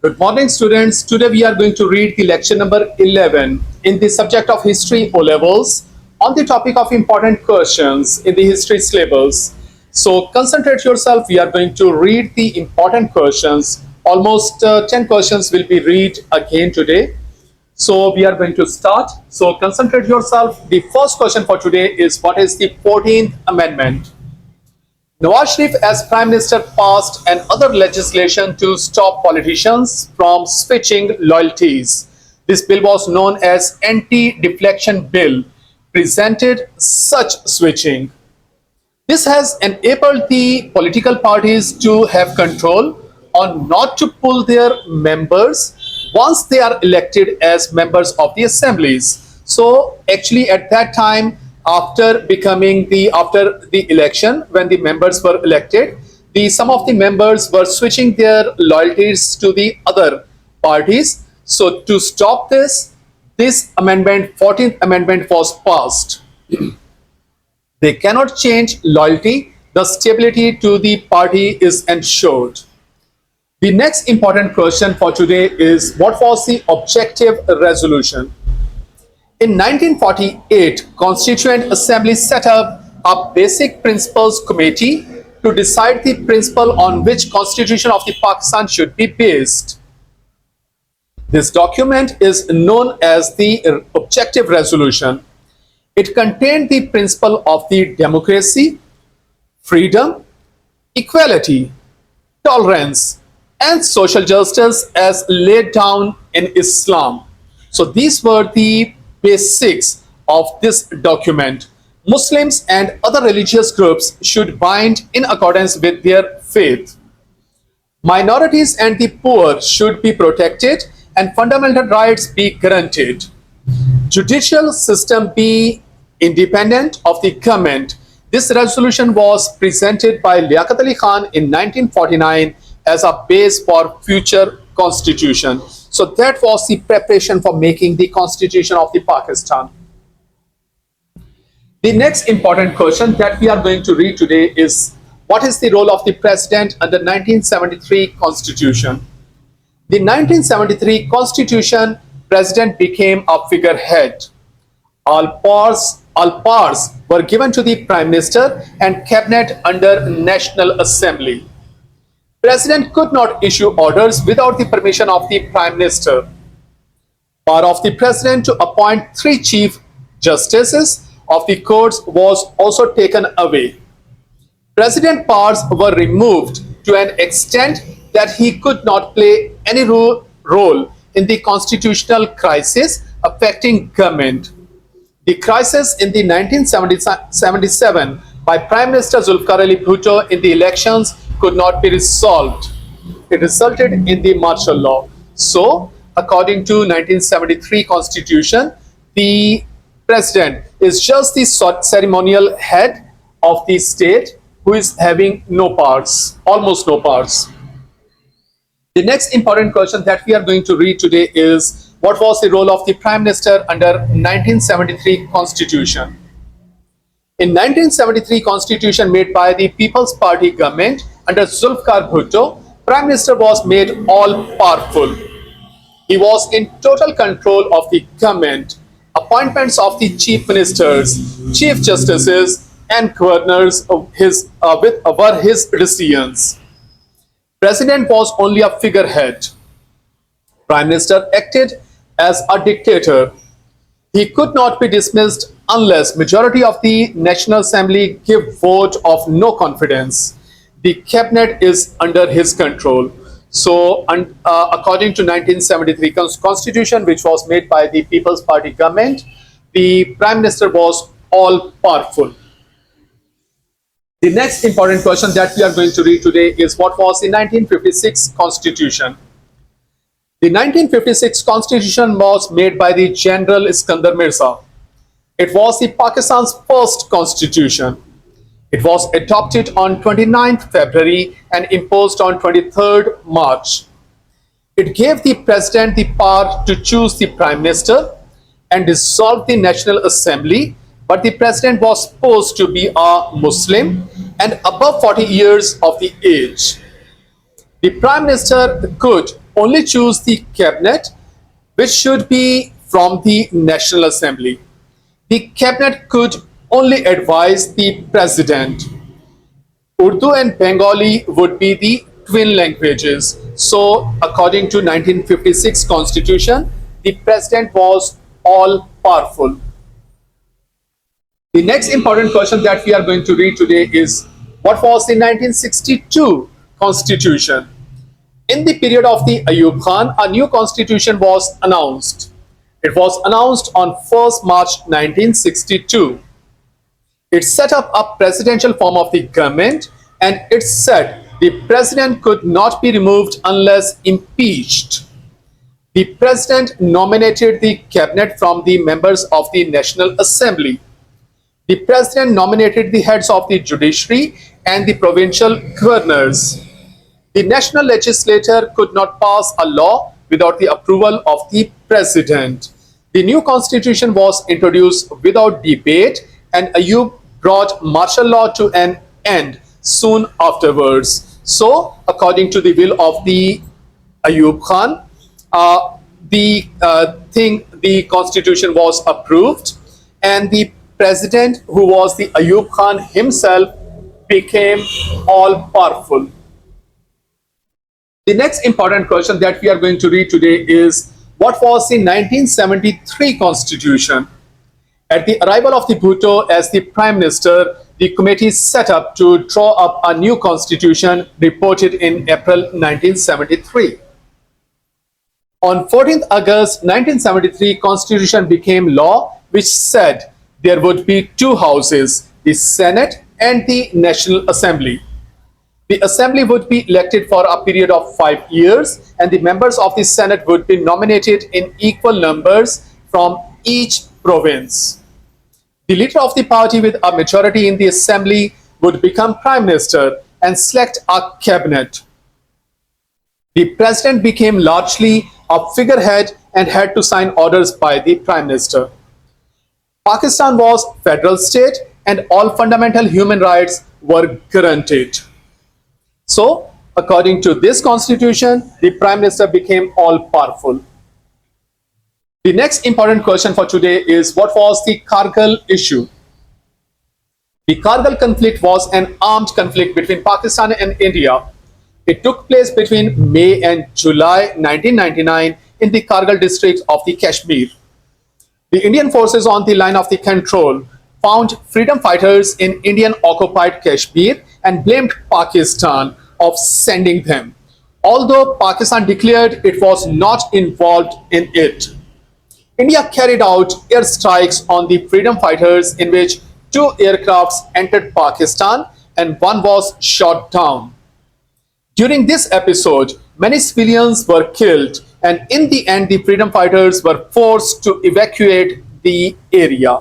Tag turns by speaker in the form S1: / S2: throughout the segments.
S1: Good morning, students. Today we are going to read the lecture number 11 in the subject of History O-Levels on the topic of important questions in the history syllabus. So concentrate yourself. We are going to read the important questions. Almost 10 questions will be read again today. So we are going to start. So concentrate yourself. The first question for today is, what is the 14th Amendment? Nawaz Sharif as Prime Minister passed another legislation to stop politicians from switching loyalties. This bill was known as Anti-Deflection Bill, presented such switching. This has enabled the political parties to have control on not to pull their members once they are elected as members of the assemblies. So actually at that time, after the election, when the members were elected, some of the members were switching their loyalties to the other parties. So to stop this amendment, 14th amendment was passed. They cannot change loyalty. The stability to the party is ensured. The next important question for today is, what was the objective resolution? In 1948, Constituent Assembly set up a Basic Principles Committee to decide the principle on which Constitution of the Pakistan should be based. This document is known as the Objective Resolution. It contained the principle of the democracy, freedom, equality, tolerance, and social justice as laid down in Islam. So these were the basics of this document. Muslims and other religious groups should bind in accordance with their faith. Minorities and the poor should be protected and fundamental rights be guaranteed. Judicial system be independent of the government. This resolution was presented by Liaquat Ali Khan in 1949 as a base for future constitution. So that was the preparation for making the constitution of the Pakistan. The next important question that we are going to read today is, what is the role of the president under 1973 constitution? The 1973 constitution, president became a figurehead. All powers were given to the prime minister and cabinet under National Assembly. President could not issue orders without the permission of the Prime Minister. Power of the President to appoint 3 Chief Justices of the courts was also taken away. President powers were removed to an extent that he could not play any role in the constitutional crisis affecting government. The crisis in the 1977 by Prime Minister Zulfikar Ali Bhutto in the elections could not be resolved. It resulted in the martial law. So, according to 1973 Constitution, the president is just the ceremonial head of the state who is having no powers, almost no powers. The next important question that we are going to read today is, what was the role of the Prime Minister under 1973 Constitution? In 1973 Constitution made by the People's Party government under Zulfikar Bhutto, Prime Minister was made all-powerful. He was in total control of the government. Appointments of the chief ministers, chief justices, and governors were his decisions. President was only a figurehead. Prime Minister acted as a dictator. He could not be dismissed unless majority of the National Assembly give vote of no confidence. The cabinet is under his control. So, according to 1973 Constitution, which was made by the People's Party government, the Prime Minister was all-powerful. The next important question that we are going to read today is, what was the 1956 Constitution? The 1956 Constitution was made by the General Iskandar Mirza. It was the Pakistan's first constitution. It was adopted on 29th February and imposed on 23rd March. It gave the president the power to choose the prime minister and dissolve the National Assembly, but the president was supposed to be a Muslim and above 40 years of the age. The prime minister could only choose the cabinet, which should be from the National Assembly. The cabinet could only advise the president. Urdu and Bengali would be the twin languages. So, according to 1956 Constitution, the president was all powerful. The next important question that we are going to read today is what was the 1962 Constitution? In the period of the Ayub Khan, a new constitution was announced. It was announced on 1st March 1962. It set up a presidential form of the government, and it said the president could not be removed unless impeached. The president nominated the cabinet from the members of the National Assembly. The president nominated the heads of the judiciary and the provincial governors. The national legislature could not pass a law without the approval of the president. The new constitution was introduced without debate, and Ayub brought martial law to an end soon afterwards. So, according to the will of the Ayub Khan, the constitution was approved, and the president, who was the Ayub Khan himself, became all powerful. The next important question that we are going to read today is what was the 1973 Constitution? At the arrival of the Bhutto as the Prime Minister, the committee set up to draw up a new constitution reported in April 1973. On 14th August 1973, Constitution became law, which said there would be two houses, the Senate and the National Assembly. The Assembly would be elected for a period of 5 years, and the members of the Senate would be nominated in equal numbers from each province. The leader of the party with a majority in the Assembly would become Prime Minister and select a cabinet. The President became largely a figurehead and had to sign orders by the Prime Minister. Pakistan was federal state and all fundamental human rights were guaranteed. So, according to this constitution, the Prime Minister became all powerful. The next important question for today is what was the Kargil issue? The Kargil conflict was an armed conflict between Pakistan and India. It took place between May and July 1999 in the Kargil district of the Kashmir. The Indian forces on the line of the control found freedom fighters in Indian occupied Kashmir and blamed Pakistan of sending them, although Pakistan declared it was not involved in it. India carried out airstrikes on the freedom fighters in which 2 aircrafts entered Pakistan and 1 was shot down. During this episode, many civilians were killed, and in the end, the freedom fighters were forced to evacuate the area.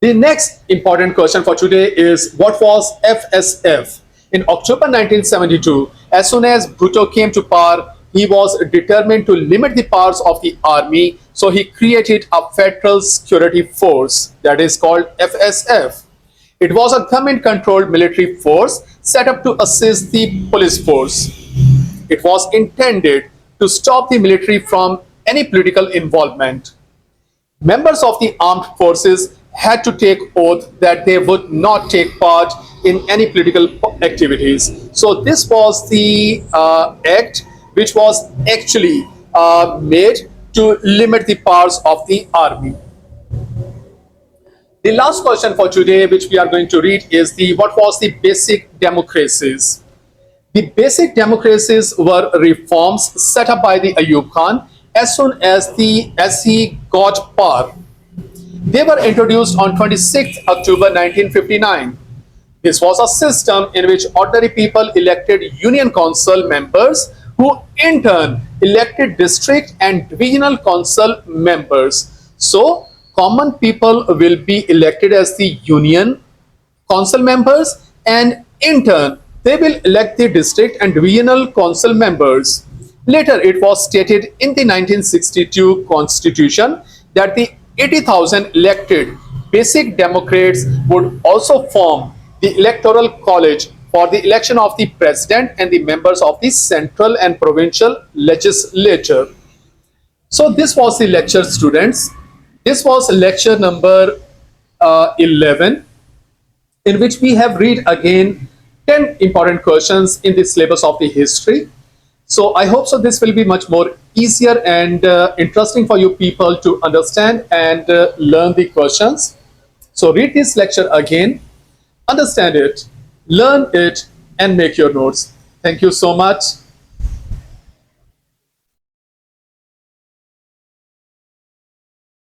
S1: The next important question for today is what was FSF? In October 1972, as soon as Bhutto came to power, he was determined to limit the powers of the army, so he created a federal security force that is called FSF. It was a government-controlled military force set up to assist the police force. It was intended to stop the military from any political involvement. Members of the armed forces had to take oath that they would not take part in any political activities. So this was the act which was actually made to limit the powers of the army. The last question for today, which we are going to read, is what was the basic democracies? The basic democracies were reforms set up by the Ayub Khan as soon as he got power. They were introduced on 26th October 1959. This was a system in which ordinary people elected union council members who in turn elected district and divisional council members. So, common people will be elected as the union council members, and in turn they will elect the district and divisional council members. Later, it was stated in the 1962 Constitution that the 80,000 elected basic democrats would also form the Electoral College for the election of the president and the members of the central and provincial legislature. So this was the lecture, students. This was lecture number 11, in which we have read again 10 important questions in the syllabus of the history. So I hope so this will be much more easier and interesting for you people to understand and learn the questions. So read this lecture again, understand it, learn it, and make your notes. Thank you so much.